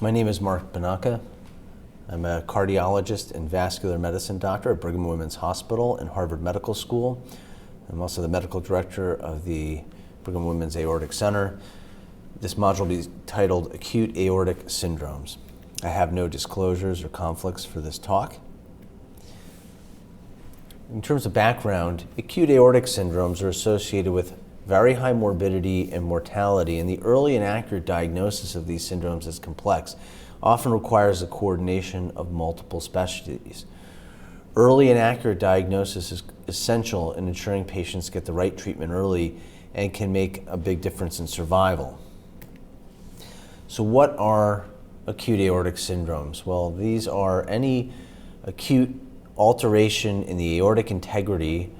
My name is Mark Banaka. I'm a cardiologist and vascular medicine doctor at Brigham and Women's Hospital and Harvard Medical School. I'm also the medical director of the Brigham and Women's Aortic Center. This module will be titled Acute Aortic Syndromes. I have no disclosures or conflicts for this talk. In terms of background, acute aortic syndromes are associated with very high morbidity and mortality, and the early and accurate diagnosis of these syndromes is complex, often requires the coordination of multiple specialties. Early and accurate diagnosis is essential in ensuring patients get the right treatment early and can make a big difference in survival. So what are acute aortic syndromes? Well, these are any acute alteration in the aortic integrity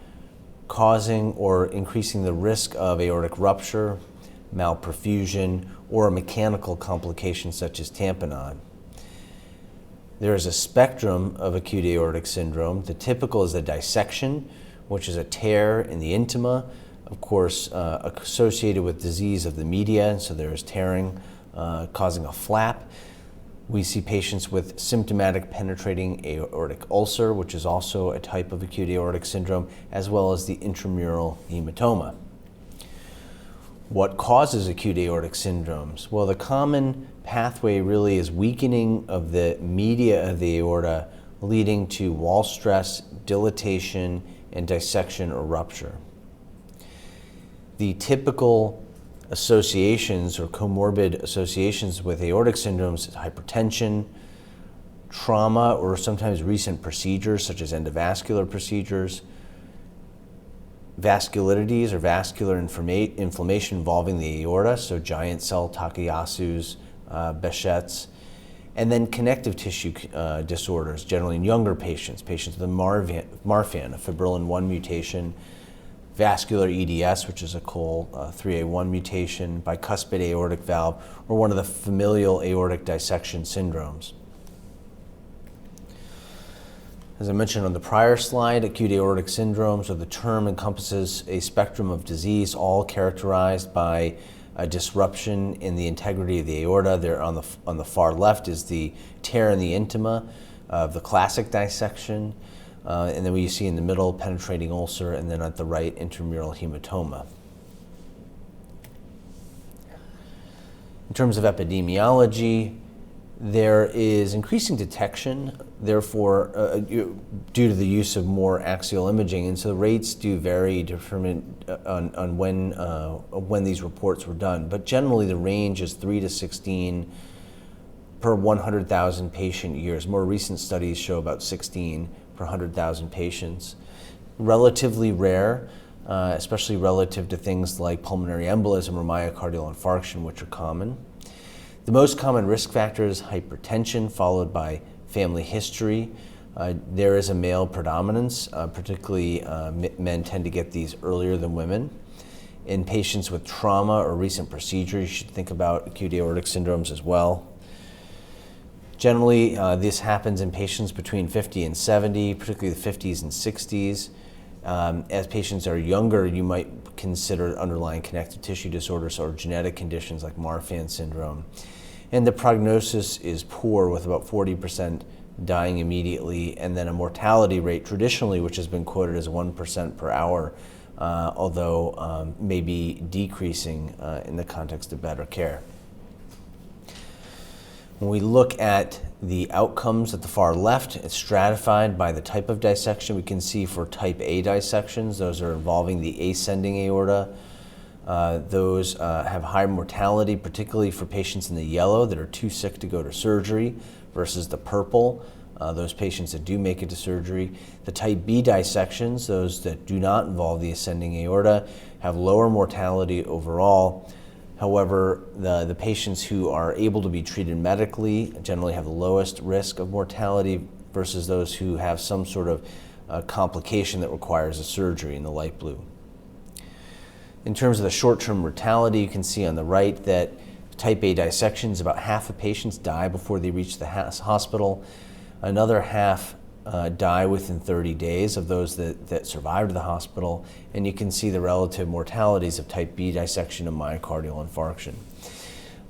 causing or increasing the risk of aortic rupture, malperfusion, or a mechanical complication such as tamponade. There is a spectrum of acute aortic syndrome. The typical is a dissection, which is a tear in the intima, of course, associated with disease of the media, so there is tearing causing a flap. We see patients with symptomatic penetrating aortic ulcer, which is also a type of acute aortic syndrome, as well as the intramural hematoma. What causes acute aortic syndromes? Well, the common pathway really is weakening of the media of the aorta, leading to wall stress, dilatation, and dissection or rupture. The typical associations or comorbid associations with aortic syndromes is hypertension, trauma, or sometimes recent procedures such as endovascular procedures, vasculitides or vascular inflammation involving the aorta, so giant cell Takayasu's, Behçet's, and then connective tissue disorders, generally in younger patients with a Marfan, a fibrillin 1 mutation, vascular EDS, which is a COL3A1 mutation, bicuspid aortic valve, or one of the familial aortic dissection syndromes. As I mentioned on the prior slide, acute aortic syndromes, or the term encompasses a spectrum of disease, all characterized by a disruption in the integrity of the aorta. There on the far left is the tear in the intima of the classic dissection. And then we see in the middle penetrating ulcer, and then at the right intramural hematoma. In terms of epidemiology, there is increasing detection, therefore, due to the use of more axial imaging, and so the rates do vary determined on when these reports were done. But generally, the range is 3 to 16 per 100,000 patient years. More recent studies show about 16 per 100,000 patients. Relatively rare, especially relative to things like pulmonary embolism or myocardial infarction, which are common. The most common risk factor is hypertension, followed by family history. There is a male predominance, particularly men tend to get these earlier than women. In patients with trauma or recent procedure, you should think about acute aortic syndromes as well. Generally, this happens in patients between 50 and 70, particularly the 50s and 60s. As patients are younger, you might consider underlying connective tissue disorders or genetic conditions like Marfan syndrome. And the prognosis is poor, with about 40% dying immediately, and then a mortality rate traditionally, which has been quoted as 1% per hour, although may be decreasing in the context of better care. When we look at the outcomes at the far left, it's stratified by the type of dissection. We can see for type A dissections, those are involving the ascending aorta. Those have high mortality, particularly for patients in the yellow that are too sick to go to surgery, versus the purple, those patients that do make it to surgery. The type B dissections, those that do not involve the ascending aorta, have lower mortality overall. However, the patients who are able to be treated medically generally have the lowest risk of mortality versus those who have some sort of complication that requires a surgery in the light blue. In terms of the short-term mortality, you can see on the right that type A dissections, about half of patients die before they reach the hospital. Another half die within 30 days of those that survived the hospital, and you can see the relative mortalities of type B dissection and myocardial infarction.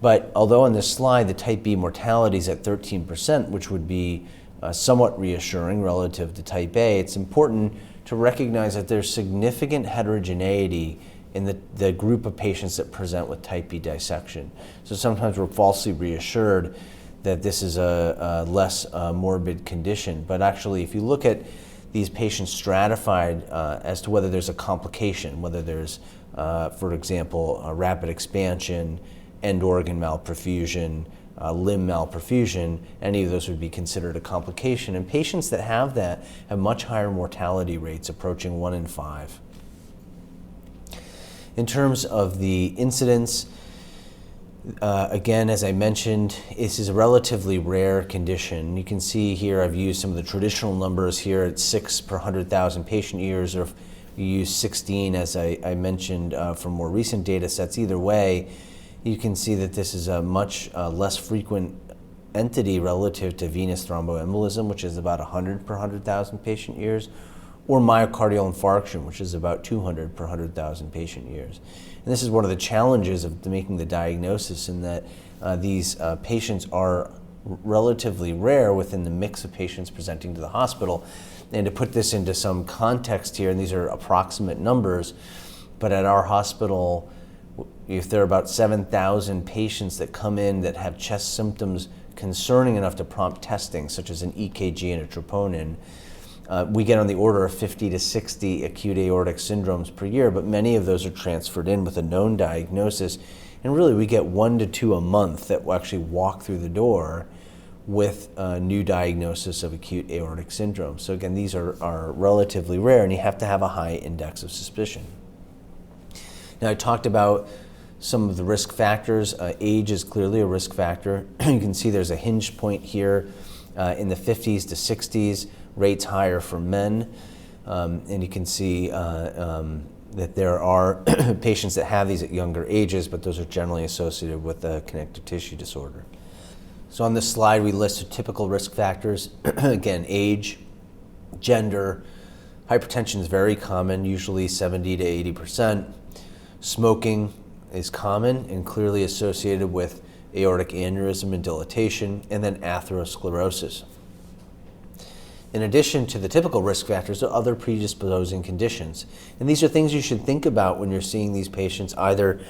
But although on this slide the type B mortality is at 13%, which would be somewhat reassuring relative to type A, it's important to recognize that there's significant heterogeneity in the group of patients that present with type B dissection. So sometimes we're falsely reassured that this is a less morbid condition. But actually, if you look at these patients stratified as to whether there's a complication, whether there's, for example, a rapid expansion, end organ malperfusion, limb malperfusion, any of those would be considered a complication. And patients that have that have much higher mortality rates, approaching 1 in 5. In terms of the incidence, again, as I mentioned, this is a relatively rare condition. You can see here I've used some of the traditional numbers here at 6 per 100,000 patient years, or if you use 16, as I mentioned, from more recent data sets. Either way, you can see that this is a much less frequent entity relative to venous thromboembolism, which is about 100 per 100,000 patient years, or myocardial infarction, which is about 200 per 100,000 patient years. And this is one of the challenges of making the diagnosis, in that these patients are relatively rare within the mix of patients presenting to the hospital. And to put this into some context here, and these are approximate numbers, but at our hospital, if there are about 7,000 patients that come in that have chest symptoms concerning enough to prompt testing, such as an EKG and a troponin, we get on the order of 50 to 60 acute aortic syndromes per year, but many of those are transferred in with a known diagnosis. And really, we get 1 to 2 a month that will actually walk through the door with a new diagnosis of acute aortic syndrome. So again, these are relatively rare, and you have to have a high index of suspicion. Now, I talked about some of the risk factors. Age is clearly a risk factor. You can see there's a hinge point here in the 50s to 60s, rates higher for men. And you can see that there are patients that have these at younger ages, but those are generally associated with a connective tissue disorder. So on this slide, we listed typical risk factors. Again, age, gender, hypertension is very common, usually 70 to 80%. Smoking is common and clearly associated with aortic aneurysm and dilatation, and then atherosclerosis. In addition to the typical risk factors, there are other predisposing conditions. And these are things you should think about when you're seeing these patients, either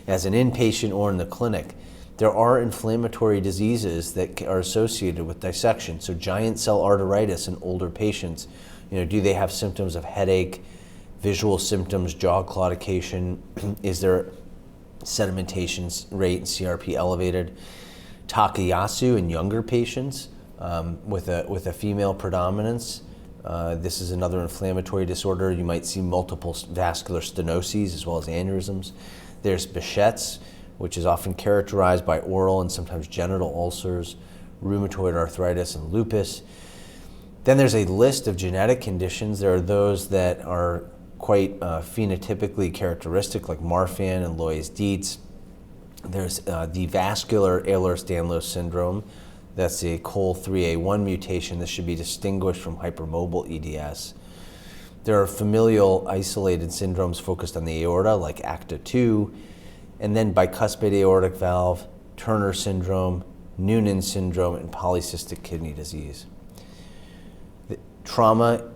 as an inpatient or in the clinic. There are inflammatory diseases that are associated with dissection. So giant cell arteritis in older patients, do they have symptoms of headache, visual symptoms, jaw claudication? Is their sedimentation rate and CRP elevated? Takayasu in younger patients with a female predominance. This is another inflammatory disorder. You might see multiple vascular stenoses as well as aneurysms. There's Behçet's, which is often characterized by oral and sometimes genital ulcers, rheumatoid arthritis, and lupus. Then there's a list of genetic conditions. There are those that are quite phenotypically characteristic, like Marfan and Loeys-Dietz. There's the vascular Ehlers-Danlos syndrome. That's a COL3A1 mutation. This should be distinguished from hypermobile EDS. There are familial isolated syndromes focused on the aorta, like ACTA2, and then bicuspid aortic valve, Turner syndrome, Noonan syndrome, and polycystic kidney disease. Trauma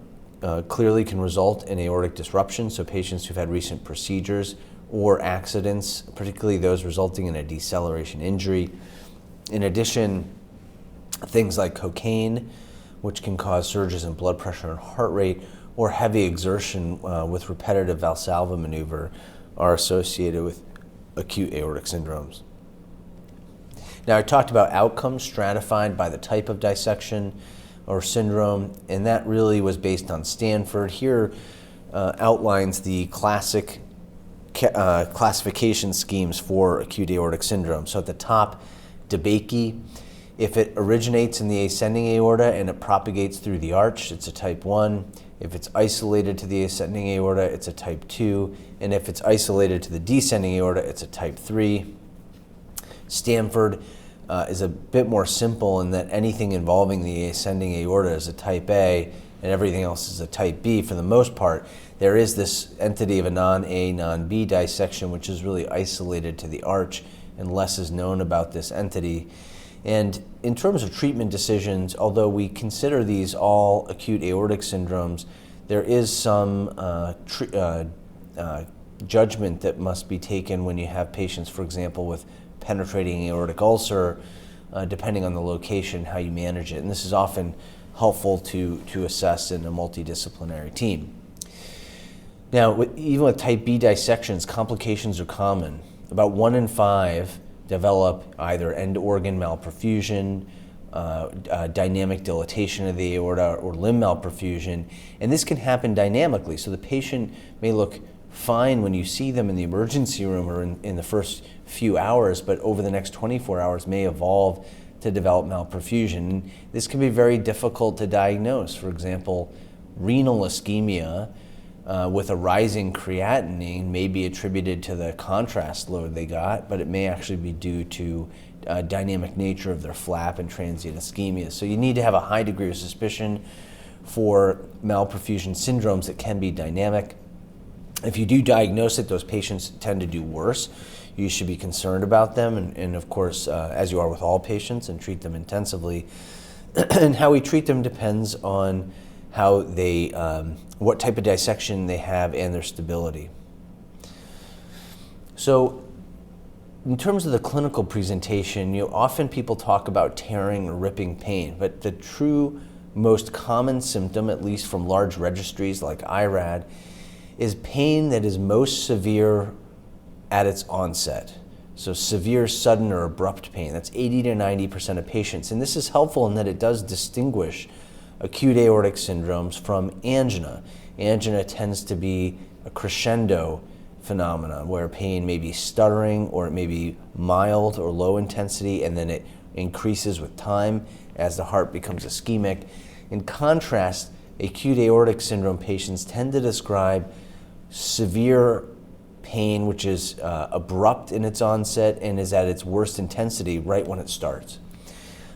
clearly can result in aortic disruption, so patients who've had recent procedures or accidents, particularly those resulting in a deceleration injury. In addition, things like cocaine, which can cause surges in blood pressure and heart rate, or heavy exertion with repetitive Valsalva maneuver, are associated with acute aortic syndromes. Now, I talked about outcomes stratified by the type of dissection or syndrome, and that really was based on Stanford. Here outlines the classic classification schemes for acute aortic syndrome. So at the top, DeBakey. If it originates in the ascending aorta and it propagates through the arch, it's a type 1. If it's isolated to the ascending aorta, it's a type 2. And if it's isolated to the descending aorta, it's a type 3. Stanford is a bit more simple in that anything involving the ascending aorta is a type A and everything else is a type B for the most part. There is this entity of a non-A, non-B dissection, which is really isolated to the arch and less is known about this entity. And in terms of treatment decisions, although we consider these all acute aortic syndromes, there is some judgment that must be taken when you have patients, for example, with penetrating aortic ulcer, depending on the location, how you manage it. And this is often helpful to assess in a multidisciplinary team. Now, even with type B dissections, complications are common. About 1 in 5 develop either end organ malperfusion, dynamic dilatation of the aorta, or limb malperfusion. And this can happen dynamically. So the patient may look fine when you see them in the emergency room or in the first few hours, but over the next 24 hours may evolve to develop malperfusion. And this can be very difficult to diagnose. For example, renal ischemia with a rising creatinine may be attributed to the contrast load they got, but it may actually be due to dynamic nature of their flap and transient ischemia. So you need to have a high degree of suspicion for malperfusion syndromes that can be dynamic. If you do diagnose it, those patients tend to do worse. You should be concerned about them, and of course, as you are with all patients, and treat them intensively. And how we treat them depends on how they, what type of dissection they have and their stability. So, in terms of the clinical presentation, often people talk about tearing or ripping pain, but the true most common symptom, at least from large registries like IRAD, is pain that is most severe at its onset. So severe, sudden, or abrupt pain. That's 80 to 90% of patients. And this is helpful in that it does distinguish acute aortic syndromes from angina. Angina tends to be a crescendo phenomenon where pain may be stuttering, or it may be mild or low intensity, and then it increases with time as the heart becomes ischemic. In contrast, acute aortic syndrome patients tend to describe severe pain, which is abrupt in its onset and is at its worst intensity right when it starts.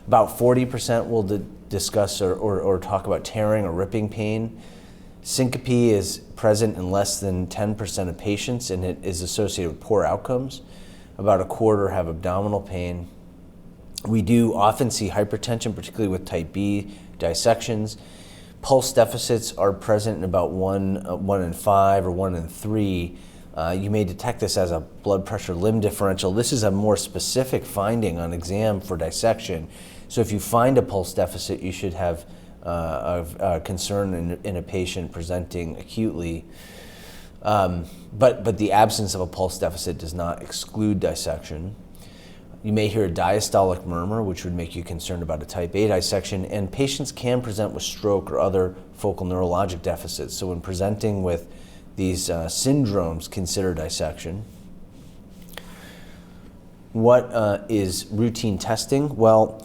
About 40% will discuss or talk about tearing or ripping pain. Syncope is present in less than 10% of patients, and it is associated with poor outcomes. About a quarter have abdominal pain. We do often see hypertension, particularly with type B dissections. Pulse deficits are present in about 1 in 5 or 1 in 3. You may detect this as a blood pressure limb differential. This is a more specific finding on exam for dissection. So if you find a pulse deficit, you should have a concern in a patient presenting acutely. But the absence of a pulse deficit does not exclude dissection. You may hear a diastolic murmur, which would make you concerned about a type A dissection, and patients can present with stroke or other focal neurologic deficits. So when presenting with these syndromes, consider dissection. What is routine testing? Well,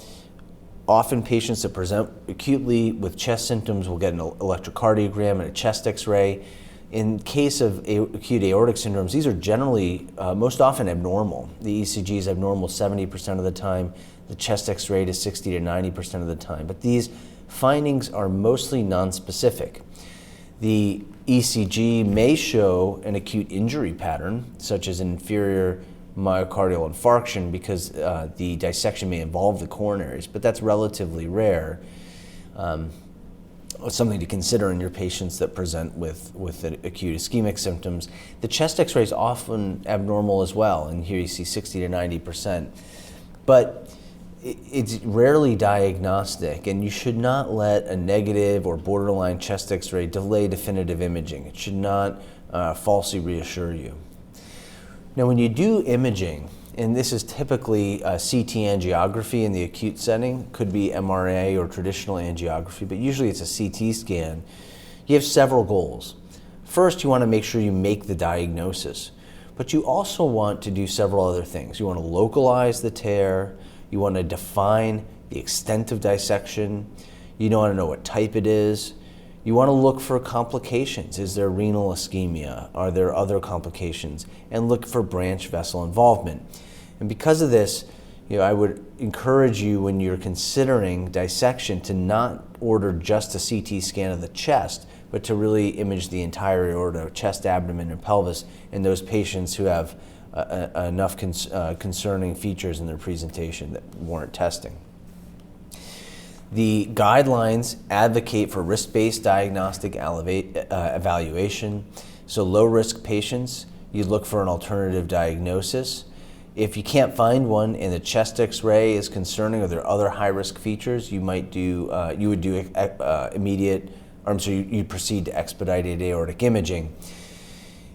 often patients that present acutely with chest symptoms will get an electrocardiogram and a chest x-ray. In case of acute aortic syndromes, these are generally most often abnormal. The ECG is abnormal 70% of the time. The chest x-ray is 60 to 90% of the time. But these findings are mostly nonspecific. The ECG may show an acute injury pattern, such as inferior myocardial infarction, because the dissection may involve the coronaries, but that's relatively rare. Something to consider in your patients that present with acute ischemic symptoms. The chest x-ray is often abnormal as well, and here you see 60 to 90%. But it's rarely diagnostic, and you should not let a negative or borderline chest x-ray delay definitive imaging. It should not falsely reassure you. Now, when you do imaging, and this is typically CT angiography in the acute setting, could be MRA or traditional angiography, but usually it's a CT scan. You have several goals. First, you want to make sure you make the diagnosis, but you also want to do several other things. You want to localize the tear, you want to define the extent of dissection, you want to know what type it is, you want to look for complications. Is there renal ischemia? Are there other complications? And look for branch vessel involvement. And because of this, I would encourage you, when you're considering dissection, to not order just a CT scan of the chest, but to really image the entire aorta, chest, abdomen, and pelvis in those patients who have enough concerning features in their presentation that warrant testing. The guidelines advocate for risk-based diagnostic evaluation. So low-risk patients, you look for an alternative diagnosis. If you can't find one and the chest X-ray is concerning or there are other high-risk features, you would do you'd proceed to expedited aortic imaging.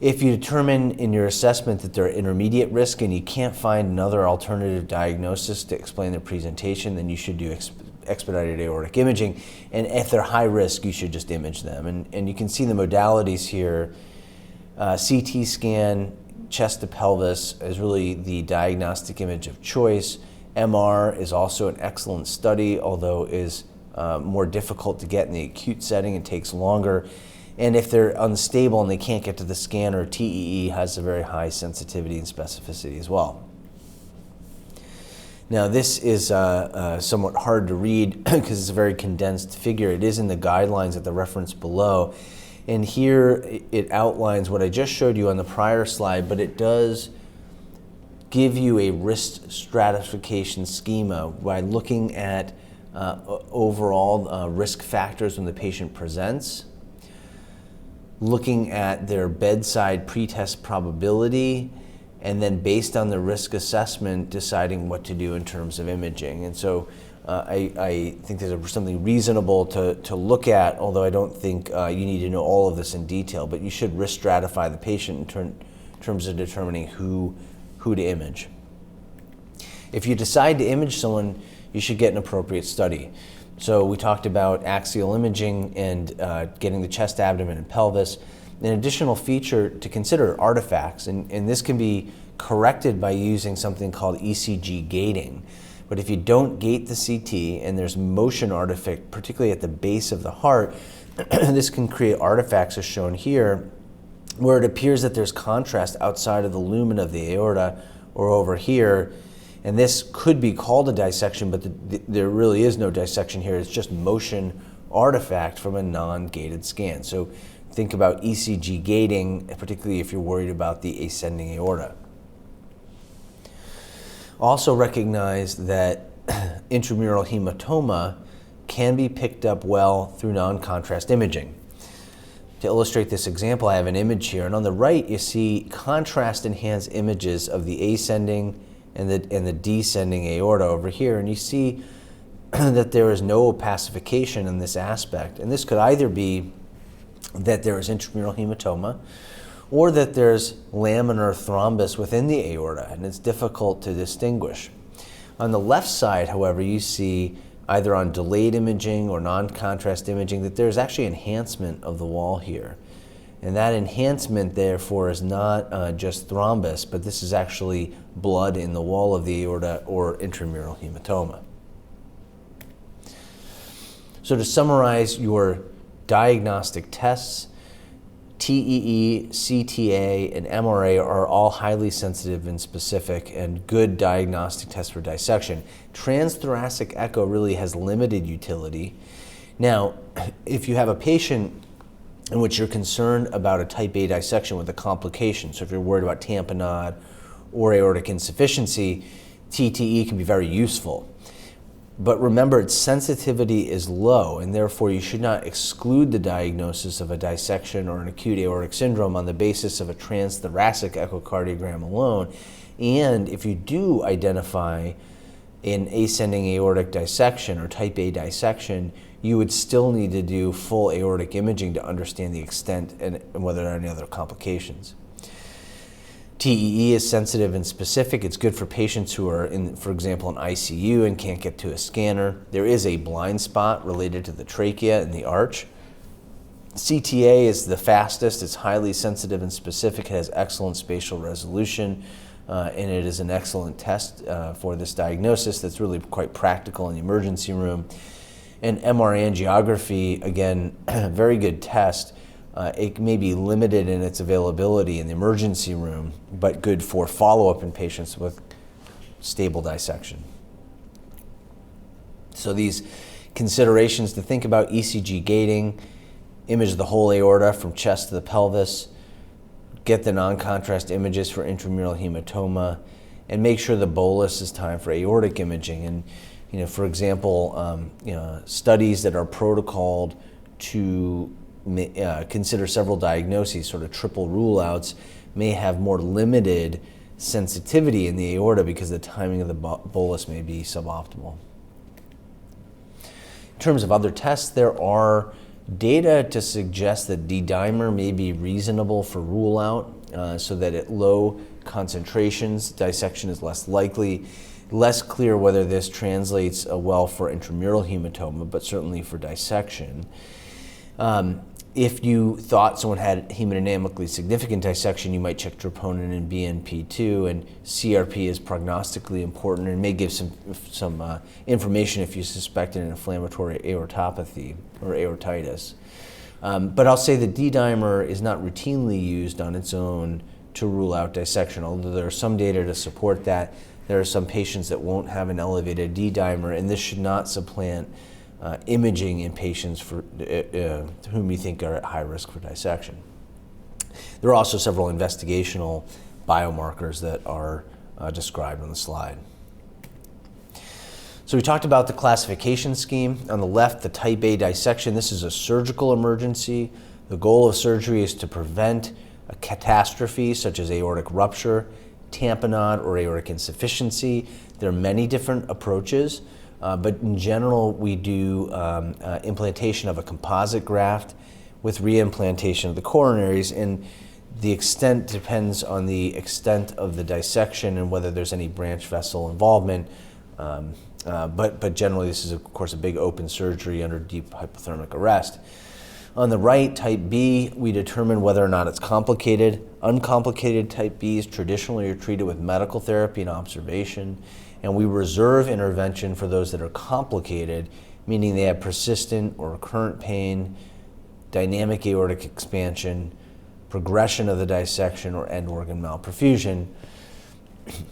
If you determine in your assessment that they're intermediate risk and you can't find another alternative diagnosis to explain their presentation, then you should do expedited aortic imaging. And if they're high risk, you should just image them. And you can see the modalities here. CT scan, chest to pelvis is really the diagnostic image of choice. MR is also an excellent study, although is more difficult to get in the acute setting and takes longer. And if they're unstable and they can't get to the scanner, TEE has a very high sensitivity and specificity as well. Now this is somewhat hard to read because it's a very condensed figure. It is in the guidelines at the reference below. And here it outlines what I just showed you on the prior slide, but it does give you a risk stratification schema by looking at overall risk factors when the patient presents, looking at their bedside pretest probability, and then based on the risk assessment, deciding what to do in terms of imaging. And so I think there's something reasonable to look at, although I don't think you need to know all of this in detail, but you should risk stratify the patient in terms of determining who to image. If you decide to image someone, you should get an appropriate study. So we talked about axial imaging and getting the chest, abdomen, and pelvis. An additional feature to consider are artifacts, and this can be corrected by using something called ECG gating. But if you don't gate the CT and there's motion artifact, particularly at the base of the heart, this can create artifacts as shown here, where it appears that there's contrast outside of the lumen of the aorta or over here. And this could be called a dissection, but there really is no dissection here. It's just motion artifact from a non-gated scan. So think about ECG gating, particularly if you're worried about the ascending aorta. Also recognize that intramural hematoma can be picked up well through non-contrast imaging. To illustrate this example, I have an image here, and on the right you see contrast-enhanced images of the ascending and the descending aorta over here, and you see that there is no opacification in this aspect. And this could either be that there is intramural hematoma or that there's laminar thrombus within the aorta, and it's difficult to distinguish. On the left side, however, you see either on delayed imaging or non-contrast imaging that there's actually enhancement of the wall here. And that enhancement, therefore, is not just thrombus, but this is actually blood in the wall of the aorta or intramural hematoma. So to summarize your diagnostic tests, TEE, CTA, and MRA are all highly sensitive and specific and good diagnostic tests for dissection. Transthoracic echo really has limited utility. Now, if you have a patient in which you're concerned about a type A dissection with a complication, so if you're worried about tamponade or aortic insufficiency, TTE can be very useful. But remember, its sensitivity is low, and therefore you should not exclude the diagnosis of a dissection or an acute aortic syndrome on the basis of a transthoracic echocardiogram alone. And if you do identify an ascending aortic dissection or type A dissection, you would still need to do full aortic imaging to understand the extent and whether there are any other complications. TEE is sensitive and specific. It's good for patients who are in, for example, in ICU and can't get to a scanner. There is a blind spot related to the trachea and the arch. CTA is the fastest. It's highly sensitive and specific. It has excellent spatial resolution, and it is an excellent test for this diagnosis that's really quite practical in the emergency room. And MR angiography, again, very good test. It may be limited in its availability in the emergency room, but good for follow-up in patients with stable dissection. So these considerations to think about: ECG gating, image the whole aorta from chest to the pelvis, get the non-contrast images for intramural hematoma, and make sure the bolus is timed for aortic imaging. And for example, studies that are protocoled to consider several diagnoses, sort of triple rule-outs, may have more limited sensitivity in the aorta because the timing of the bolus may be suboptimal. In terms of other tests, there are data to suggest that D-dimer may be reasonable for rule-out, so that at low concentrations, dissection is less likely. Less clear whether this translates well for intramural hematoma, but certainly for dissection. If you thought someone had hemodynamically significant dissection, you might check troponin and BNP2, and CRP is prognostically important and may give some information if you suspect an inflammatory aortopathy or aortitis. But I'll say that D-dimer is not routinely used on its own to rule out dissection, although there are some data to support that. There are some patients that won't have an elevated D-dimer, and this should not supplant imaging in patients for whom you think are at high risk for dissection. There are also several investigational biomarkers that are described on the slide. So we talked about the classification scheme. On the left, the type A dissection. This is a surgical emergency. The goal of surgery is to prevent a catastrophe such as aortic rupture, tamponade, or aortic insufficiency. There are many different approaches. But in general, we do implantation of a composite graft with reimplantation of the coronaries, and the extent depends on the extent of the dissection and whether there's any branch vessel involvement. But generally, this is, of course, a big open surgery under deep hypothermic arrest. On the right, type B, we determine whether or not it's complicated. Uncomplicated type Bs traditionally are treated with medical therapy and observation, and we reserve intervention for those that are complicated, meaning they have persistent or recurrent pain, dynamic aortic expansion, progression of the dissection, or end organ malperfusion.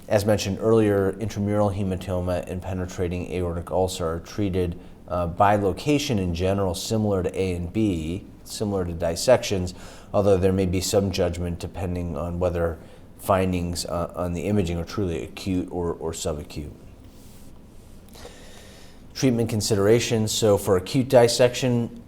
As mentioned earlier, intramural hematoma and penetrating aortic ulcer are treated by location in general similar to A and B, similar to dissections, although there may be some judgment depending on whether findings on the imaging are truly acute or subacute. Treatment considerations. So for acute dissection,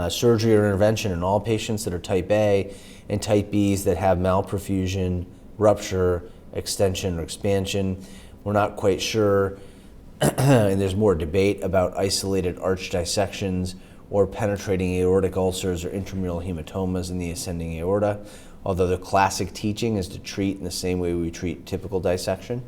surgery or intervention in all patients that are type A, and type Bs that have malperfusion, rupture, extension, or expansion. We're not quite sure, and there's more debate about isolated arch dissections or penetrating aortic ulcers or intramural hematomas in the ascending aorta, although the classic teaching is to treat in the same way we treat typical dissection.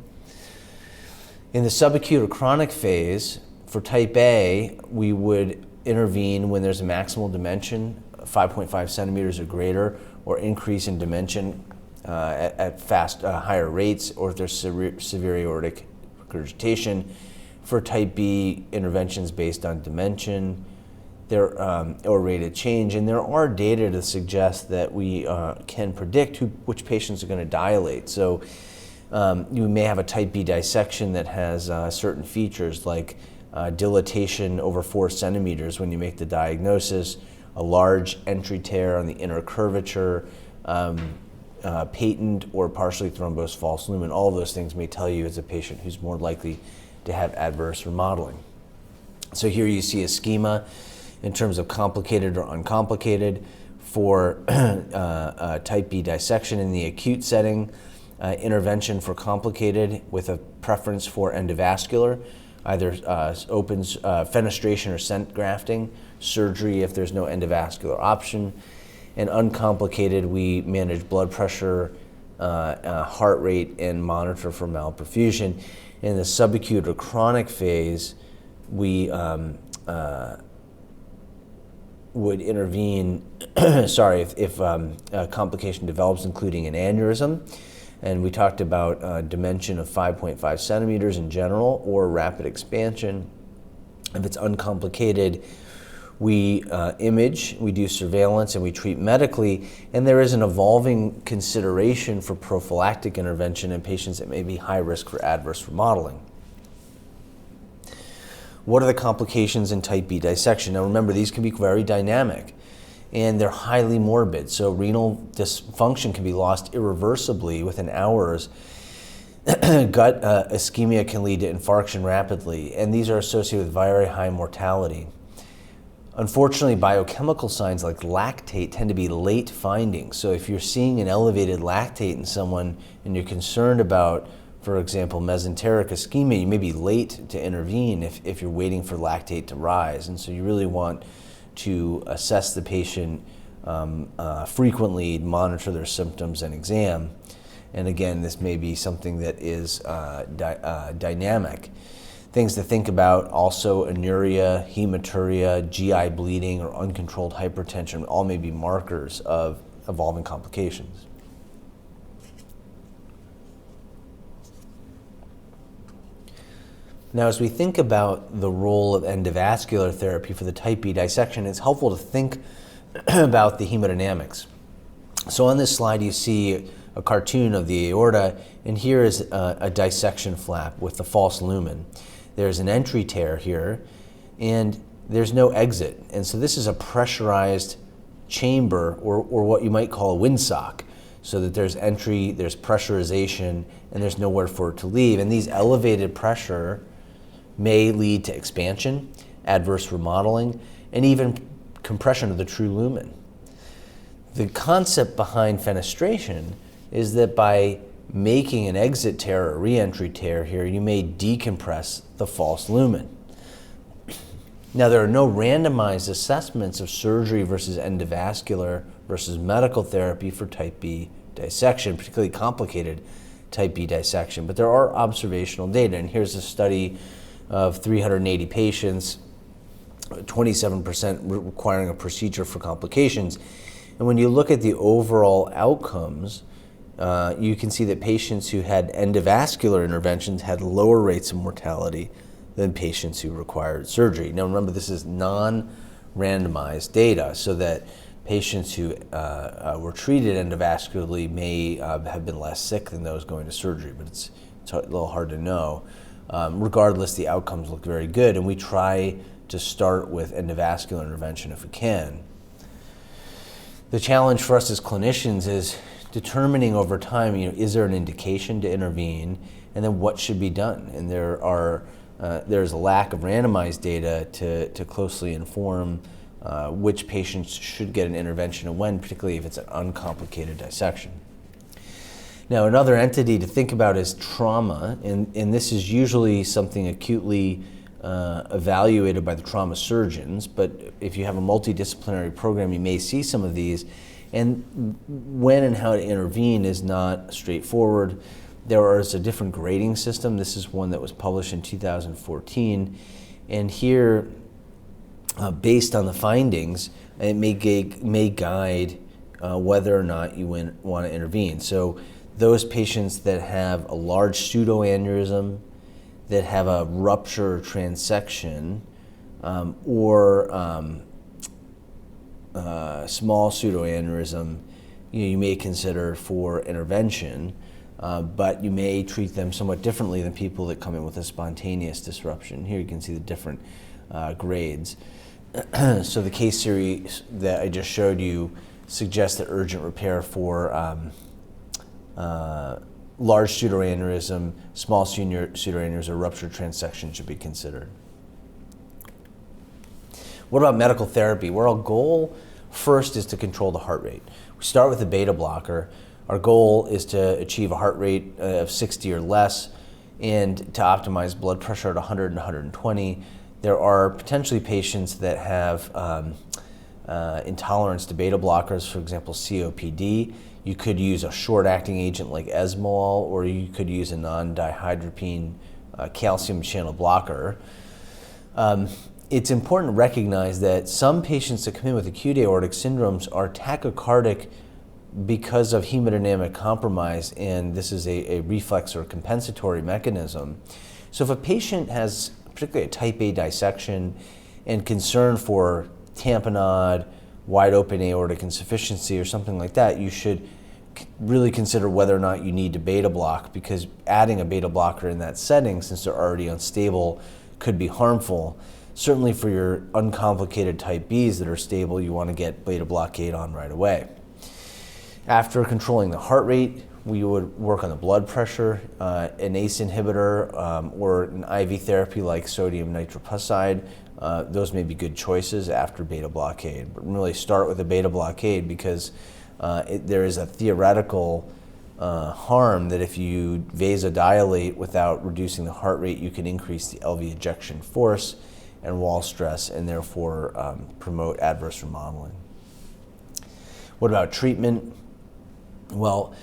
In the subacute or chronic phase, for type A, we would intervene when there's a maximal dimension, 5.5 centimeters or greater, or increase in dimension at higher rates, or if there's severe aortic regurgitation. For type B, interventions based on dimension or rate of change, and there are data to suggest that we can predict which patients are going to dilate. So you may have a type B dissection that has certain features like dilatation over 4 centimeters when you make the diagnosis, a large entry tear on the inner curvature, patent or partially thrombosed false lumen. All of those things may tell you as a patient who's more likely to have adverse remodeling. So here you see a schema in terms of complicated or uncomplicated for type B dissection in the acute setting, intervention for complicated with a preference for endovascular, either fenestration or stent grafting, surgery if there's no endovascular option, and uncomplicated, we manage blood pressure, heart rate, and monitor for malperfusion. In the subacute or chronic phase, we would intervene, if a complication develops, including an aneurysm. And we talked about dimension of 5.5 centimeters in general, or rapid expansion. If it's uncomplicated, we image, we do surveillance, and we treat medically. And there is an evolving consideration for prophylactic intervention in patients that may be high risk for adverse remodeling. What are the complications in type B dissection? Now remember, these can be very dynamic. and they're highly morbid. So renal dysfunction can be lost irreversibly within hours. Gut ischemia can lead to infarction rapidly, and these are associated with very high mortality. Unfortunately, biochemical signs like lactate tend to be late findings. So if you're seeing an elevated lactate in someone and you're concerned about, for example, mesenteric ischemia, you may be late to intervene if you're waiting for lactate to rise. And so you really want to assess the patient frequently, monitor their symptoms and exam. And again, this may be something that is dynamic. Things to think about also: anuria, hematuria, GI bleeding, or uncontrolled hypertension all may be markers of evolving complications. Now, as we think about the role of endovascular therapy for the type B dissection, it's helpful to think about the hemodynamics. So on this slide, you see a cartoon of the aorta, and here is a dissection flap with the false lumen. There's an entry tear here, and there's no exit. And so this is a pressurized chamber, or what you might call a windsock, so that there's entry, there's pressurization, and there's nowhere for it to leave. And these elevated pressure may lead to expansion, adverse remodeling, and even compression of the true lumen. The concept behind fenestration is that by making an exit tear or re-entry tear here, you may decompress the false lumen. Now, there are no randomized assessments of surgery versus endovascular versus medical therapy for type B dissection, particularly complicated type B dissection, but there are observational data. And here's a study of 380 patients, 27% requiring a procedure for complications. And when you look at the overall outcomes, you can see that patients who had endovascular interventions had lower rates of mortality than patients who required surgery. Now remember, this is non-randomized data, so that patients who were treated endovascularly may have been less sick than those going to surgery, but it's a little hard to know. Regardless, the outcomes look very good, and we try to start with endovascular intervention if we can. The challenge for us as clinicians is determining over time, is there an indication to intervene, and then what should be done? And there's a lack of randomized data to closely inform which patients should get an intervention and when, particularly if it's an uncomplicated dissection. Now, another entity to think about is trauma, and this is usually something acutely evaluated by the trauma surgeons, but if you have a multidisciplinary program, you may see some of these. And when and how to intervene is not straightforward. There is a different grading system. This is one that was published in 2014. And here, based on the findings, it may guide whether or not you want to intervene. So those patients that have a large pseudoaneurysm, that have a rupture or transection, or small pseudoaneurysm, you may consider for intervention, but you may treat them somewhat differently than people that come in with a spontaneous disruption. Here you can see the different grades. So the case series that I just showed you suggests that urgent repair for large pseudoaneurysm, small pseudoaneurysm, or ruptured transection should be considered. What about medical therapy? Where our goal first is to control the heart rate. We start with a beta blocker. Our goal is to achieve a heart rate of 60 or less and to optimize blood pressure at 100 and 120. There are potentially patients that have intolerance to beta blockers, for example, COPD. You could use a short-acting agent like Esmolol, or you could use a non-dihydropine calcium channel blocker. It's important to recognize that some patients that come in with acute aortic syndromes are tachycardic because of hemodynamic compromise, and this is a reflex or compensatory mechanism. So if a patient has particularly a type A dissection and concern for tamponade, wide open aortic insufficiency, or something like that, you should really consider whether or not you need to beta block, because adding a beta blocker in that setting, since they're already unstable, could be harmful. Certainly for your uncomplicated type Bs that are stable, you want to get beta blockade on right away. After controlling the heart rate, we would work on the blood pressure. An ACE inhibitor or an IV therapy like sodium nitroprusside, those may be good choices after beta blockade. But really start with a beta blockade because there is a theoretical harm that if you vasodilate without reducing the heart rate, you can increase the LV ejection force and wall stress and therefore promote adverse remodeling. What about treatment? Well,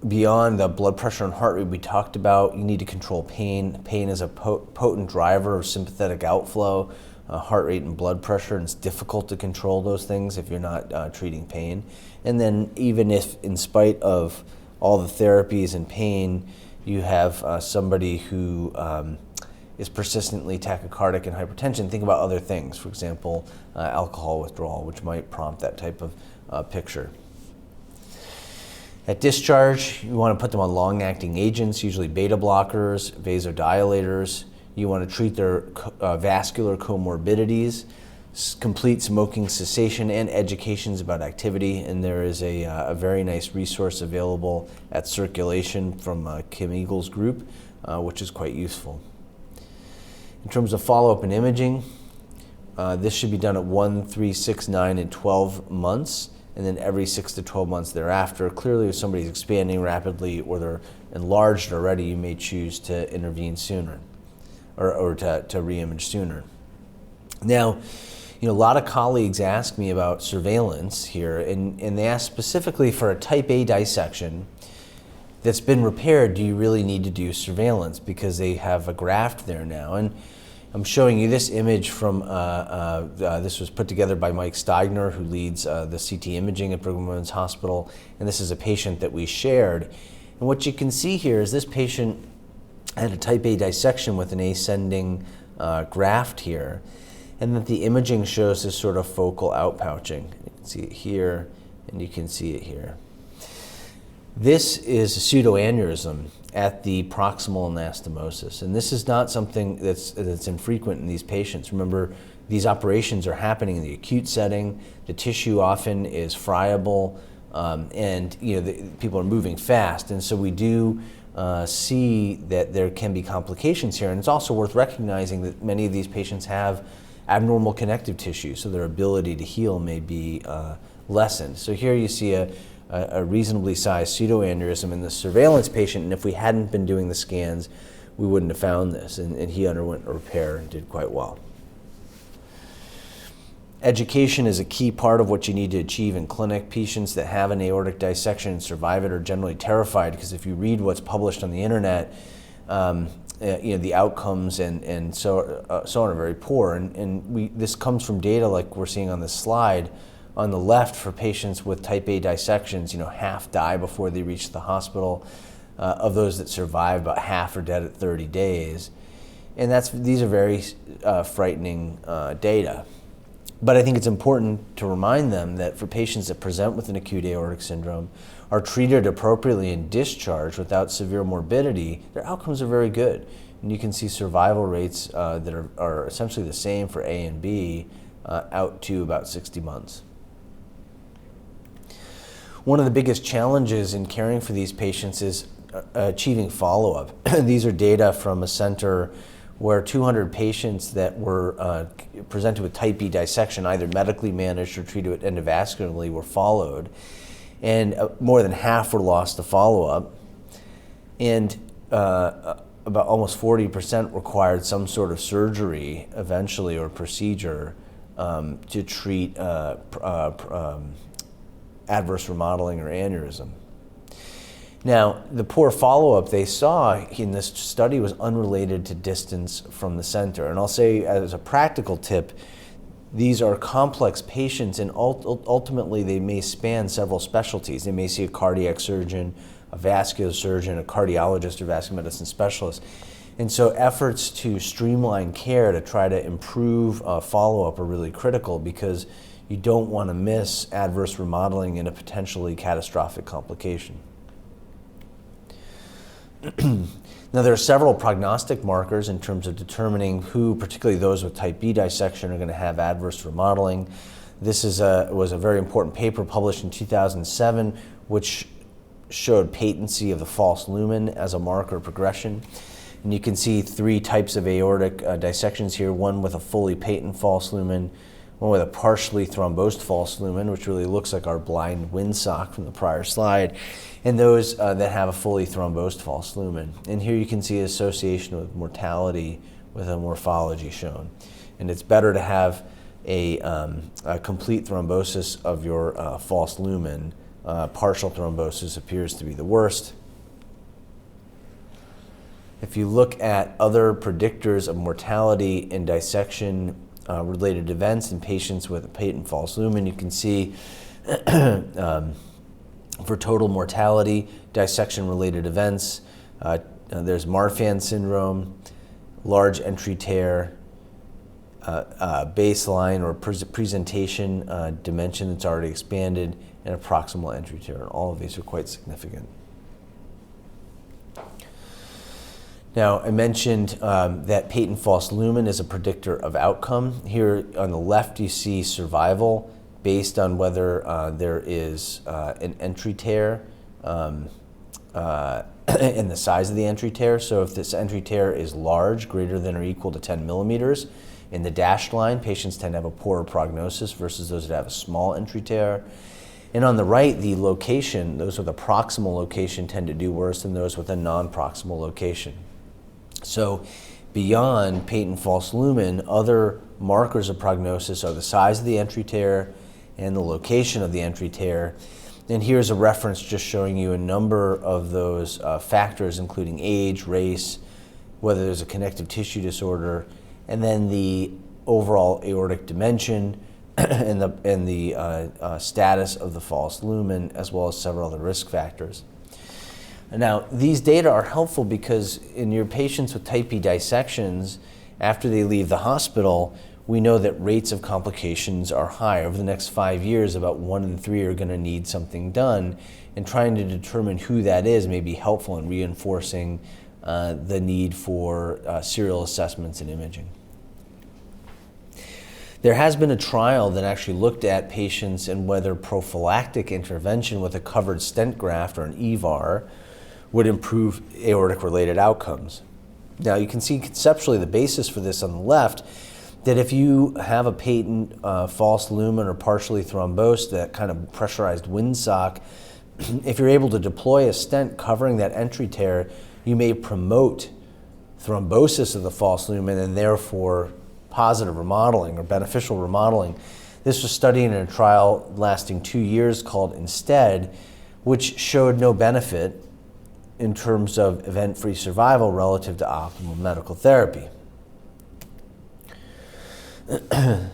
beyond the blood pressure and heart rate we talked about, you need to control pain. Pain is a potent driver of sympathetic outflow, heart rate and blood pressure, and it's difficult to control those things if you're not treating pain. And then even if, in spite of all the therapies and pain, you have somebody who is persistently tachycardic and hypertension, think about other things. For example, alcohol withdrawal, which might prompt that type of picture. At discharge, you want to put them on long-acting agents, usually beta blockers, vasodilators. You want to treat their vascular comorbidities, complete smoking cessation, and educations about activity. And there is a very nice resource available at Circulation from Kim Eagle's group, which is quite useful. In terms of follow-up and imaging, this should be done at 1, 3, 6, 9, and 12 months. And then every 6 to 12 months thereafter. Clearly, if somebody's expanding rapidly or they're enlarged already, you may choose to intervene sooner or to re-image sooner. Now, a lot of colleagues ask me about surveillance here, and they ask specifically for a type A dissection that's been repaired, do you really need to do surveillance because they have a graft there now? And I'm showing you this image from, this was put together by Mike Steigner, who leads the CT imaging at Brigham and Women's Hospital, and this is a patient that we shared. And what you can see here is this patient had a type A dissection with an ascending graft here, and that the imaging shows this sort of focal outpouching. You can see it here, and you can see it here. This is a pseudoaneurysm at the proximal anastomosis, and this is not something that's infrequent in these patients. Remember, these operations are happening in the acute setting. The tissue often is friable, and people are moving fast, and so we do see that there can be complications here. And it's also worth recognizing that many of these patients have abnormal connective tissue, so their ability to heal may be lessened. So here you see a reasonably sized pseudoaneurysm in the surveillance patient, and if we hadn't been doing the scans, we wouldn't have found this, and he underwent a repair and did quite well. Education is a key part of what you need to achieve in clinic. Patients that have an aortic dissection and survive it are generally terrified because if you read what's published on the internet, the outcomes and so on are very poor. And this comes from data like we're seeing on this slide. On the left, for patients with type A dissections, half die before they reach the hospital. Of those that survive, about half are dead at 30 days. And these are very frightening data. But I think it's important to remind them that for patients that present with an acute aortic syndrome, are treated appropriately and discharged without severe morbidity, their outcomes are very good. And you can see survival rates that are essentially the same for A and B out to about 60 months. One of the biggest challenges in caring for these patients is achieving follow-up. These are data from a center where 200 patients that were presented with type B dissection, either medically managed or treated endovascularly, were followed. And more than half were lost to follow-up. And about almost 40% required some sort of surgery eventually or procedure to treat adverse remodeling or aneurysm. Now, the poor follow-up they saw in this study was unrelated to distance from the center. And I'll say as a practical tip, these are complex patients and ultimately they may span several specialties. They may see a cardiac surgeon, a vascular surgeon, a cardiologist or vascular medicine specialist. And so efforts to streamline care to try to improve follow-up are really critical because you don't want to miss adverse remodeling in a potentially catastrophic complication. Now, there are several prognostic markers in terms of determining who, particularly those with type B dissection, are going to have adverse remodeling. This was a very important paper published in 2007, which showed patency of the false lumen as a marker of progression. And you can see three types of aortic dissections here, one with a fully patent false lumen, one with a partially thrombosed false lumen, which really looks like our blind windsock from the prior slide, and those that have a fully thrombosed false lumen. And here you can see association with mortality with a morphology shown. And it's better to have a complete thrombosis of your false lumen. Partial thrombosis appears to be the worst. If you look at other predictors of mortality and dissection related events in patients with a patent false lumen, you can see for total mortality, dissection related events, there's Marfan syndrome, large entry tear, baseline or presentation dimension that's already expanded, and a proximal entry tear. And all of these are quite significant. Now, I mentioned that patent false lumen is a predictor of outcome. Here on the left, you see survival based on whether there is an entry tear and the size of the entry tear. So if this entry tear is large, greater than or equal to 10 millimeters, in the dashed line, patients tend to have a poorer prognosis versus those that have a small entry tear. And on the right, the location, those with a proximal location tend to do worse than those with a non-proximal location. So beyond patent false lumen, other markers of prognosis are the size of the entry tear and the location of the entry tear. And here's a reference just showing you a number of those factors, including age, race, whether there's a connective tissue disorder, and then the overall aortic dimension and the status of the false lumen, as well as several other risk factors. Now, these data are helpful because in your patients with type B dissections, after they leave the hospital, we know that rates of complications are high. Over the next 5 years, about 1 in 3 are going to need something done, and trying to determine who that is may be helpful in reinforcing the need for serial assessments and imaging. There has been a trial that actually looked at patients and whether prophylactic intervention with a covered stent graft or an EVAR would improve aortic-related outcomes. Now, you can see conceptually the basis for this on the left, that if you have a patent false lumen or partially thrombosed, that kind of pressurized windsock, if you're able to deploy a stent covering that entry tear, you may promote thrombosis of the false lumen and therefore positive remodeling or beneficial remodeling. This was studied in a trial lasting 2 years called INSTEAD, which showed no benefit in terms of event-free survival relative to optimal medical therapy.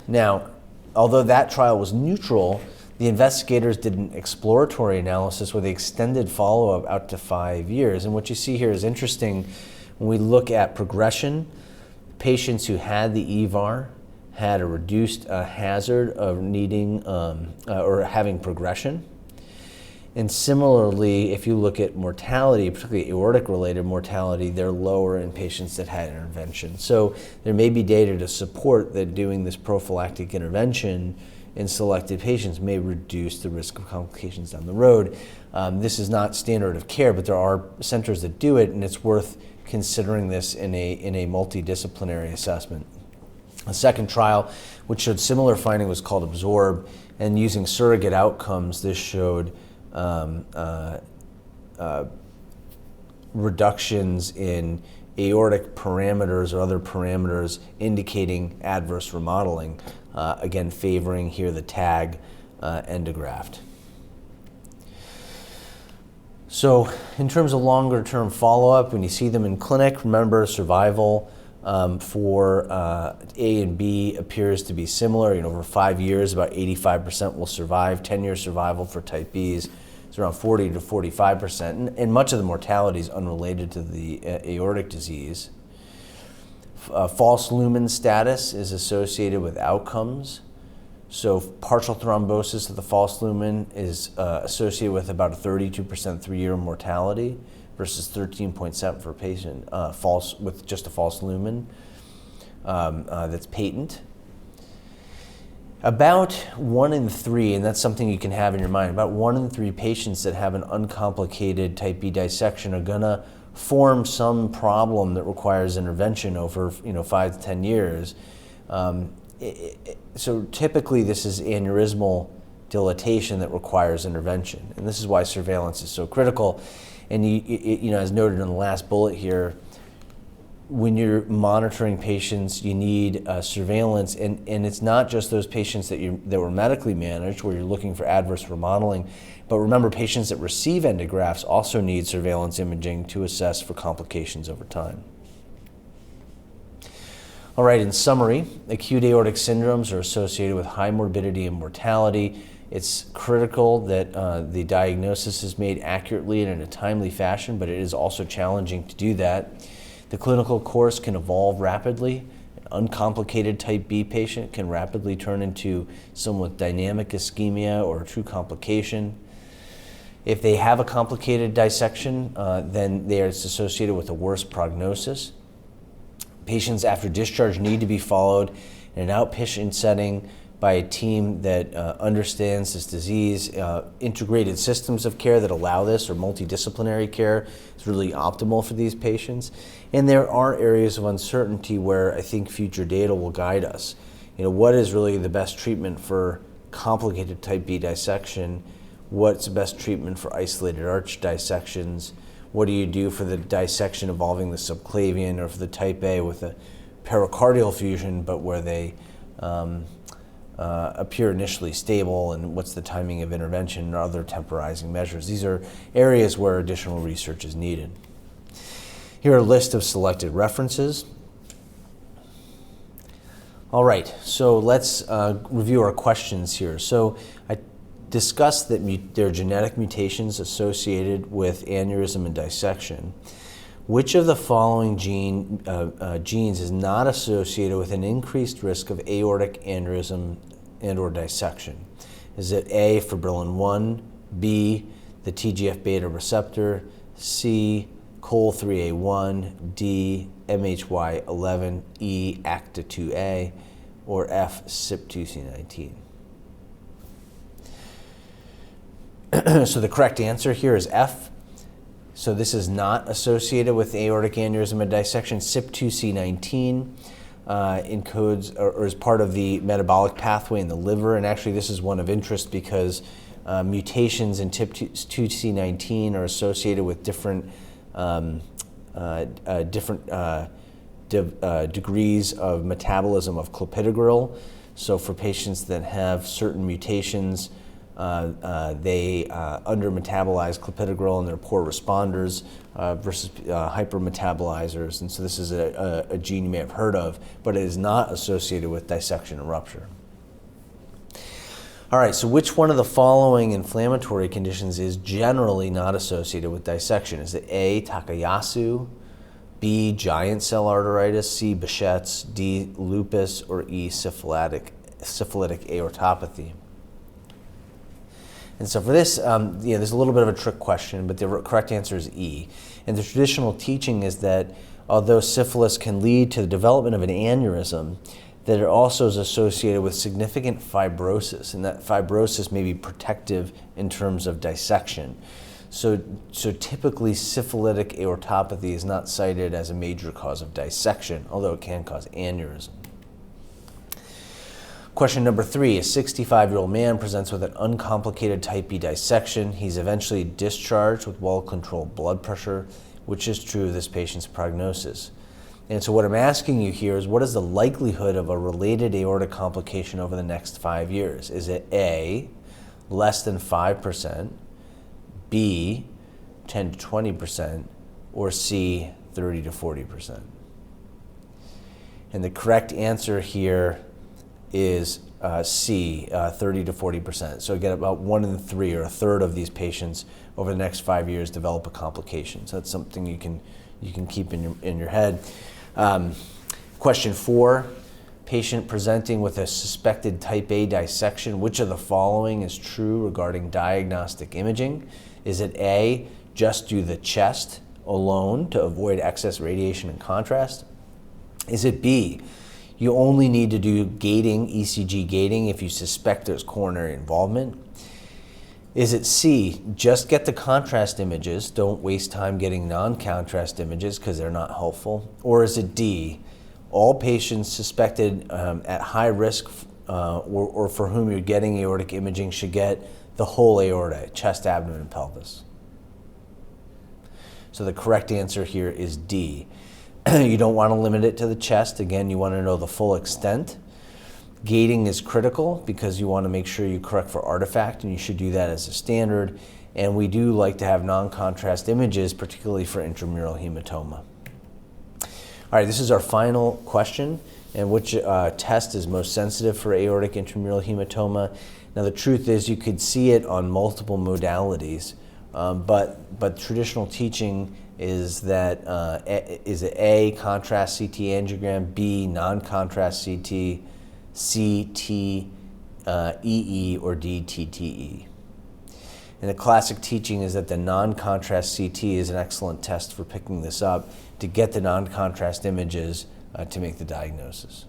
Now, although that trial was neutral, the investigators did an exploratory analysis with extended follow-up out to 5 years. And what you see here is interesting. When we look at progression, patients who had the EVAR had a reduced hazard of needing or having progression. And similarly, if you look at mortality, particularly aortic-related mortality, they're lower in patients that had intervention. So there may be data to support that doing this prophylactic intervention in selected patients may reduce the risk of complications down the road. This is not standard of care, but there are centers that do it, and it's worth considering this in a multidisciplinary assessment. A second trial, which showed similar finding, was called ABSORB, and using surrogate outcomes, this showed reductions in aortic parameters or other parameters indicating adverse remodeling, again favoring here the TAG endograft. So in terms of longer term follow-up, when you see them in clinic, remember survival for A and B appears to be similar. Over 5 years, about 85% will survive. 10-year survival for type Bs is around 40 to 45%, and much of the mortality is unrelated to the aortic disease. False lumen status is associated with outcomes. So partial thrombosis of the false lumen is associated with about a 32% 3-year mortality versus 13.7 for a patient false with just a false lumen that's patent. About 1 in 3, and that's something you can have in your mind, about 1 in 3 patients that have an uncomplicated type B dissection are gonna form some problem that requires intervention over 5 to 10 years. So typically this is aneurysmal dilatation that requires intervention, and this is why surveillance is so critical. And as noted in the last bullet here, when you're monitoring patients, you need surveillance, and it's not just those patients that were medically managed where you're looking for adverse remodeling, but remember, patients that receive endografts also need surveillance imaging to assess for complications over time. All right, in summary, acute aortic syndromes are associated with high morbidity and mortality. It's critical that the diagnosis is made accurately and in a timely fashion, but it is also challenging to do that. The clinical course can evolve rapidly. An uncomplicated type B patient can rapidly turn into someone with dynamic ischemia or a true complication. If they have a complicated dissection, then it's associated with a worse prognosis. Patients after discharge need to be followed in an outpatient setting by a team that understands this disease. Integrated systems of care that allow this, or multidisciplinary care, is really optimal for these patients. And there are areas of uncertainty where I think future data will guide us. What is really the best treatment for complicated type B dissection? What's the best treatment for isolated arch dissections? What do you do for the dissection involving the subclavian, or for the type A with a pericardial fusion, but where they appear initially stable, and what's the timing of intervention and other temporizing measures? These are areas where additional research is needed. Here are a list of selected references. All right, so let's review our questions here. So I discussed that there are genetic mutations associated with aneurysm and dissection. Which of the following genes is not associated with an increased risk of aortic aneurysm and/or dissection? Is it A, fibrillin 1, B, the TGF-beta receptor, C, COL3A1, D, MHY11, E, ACTA2A, or F, CYP2C19? So the correct answer here is F. So this is not associated with aortic aneurysm and dissection. CYP2C19 encodes or is part of the metabolic pathway in the liver, and actually this is one of interest because mutations in CYP2C19 are associated with different degrees of metabolism of clopidogrel. So for patients that have certain mutations, they under-metabolize clopidogrel and they're poor responders versus hyper-metabolizers. And so this is a gene you may have heard of, but it is not associated with dissection and rupture. All right, so which one of the following inflammatory conditions is generally not associated with dissection? Is it A, Takayasu, B, giant cell arteritis, C, Behçet's, D, lupus, or E, syphilitic aortopathy? And so for this, there's a little bit of a trick question, but the correct answer is E. And the traditional teaching is that although syphilis can lead to the development of an aneurysm, that it also is associated with significant fibrosis, and that fibrosis may be protective in terms of dissection. So typically syphilitic aortopathy is not cited as a major cause of dissection, although it can cause aneurysm. Question number 3, a 65-year-old man presents with an uncomplicated type B dissection. He's eventually discharged with well-controlled blood pressure, which is true of this patient's prognosis. And so what I'm asking you here is, what is the likelihood of a related aortic complication over the next 5 years? Is it A, less than 5%, B, 10 to 20%, or C, 30 to 40%? And the correct answer here is C, 30 to 40%. So again, about 1 in 3, or a third of these patients over the next 5 years develop a complication. So that's something you can keep in your head. Question 4, patient presenting with a suspected type A dissection. Which of the following is true regarding diagnostic imaging? Is it A, just do the chest alone to avoid excess radiation and contrast? Is it B, you only need to do gating, ECG gating, if you suspect there's coronary involvement? Is it C, just get the contrast images, don't waste time getting non-contrast images because they're not helpful? Or is it D, all patients suspected at high risk or for whom you're getting aortic imaging should get the whole aorta, chest, abdomen, and pelvis? So the correct answer here is D. You don't want to limit it to the chest. Again, you want to know the full extent. Gating is critical because you want to make sure you correct for artifact, and you should do that as a standard. And we do like to have non-contrast images, particularly for intramural hematoma. All right, this is our final question. And which test is most sensitive for aortic intramural hematoma? Now, the truth is you could see it on multiple modalities, but traditional teaching is that is it A, contrast CT angiogram, B, non-contrast CT, C, T, EE, or D, TTE. And the classic teaching is that the non-contrast CT is an excellent test for picking this up to get the non-contrast images to make the diagnosis.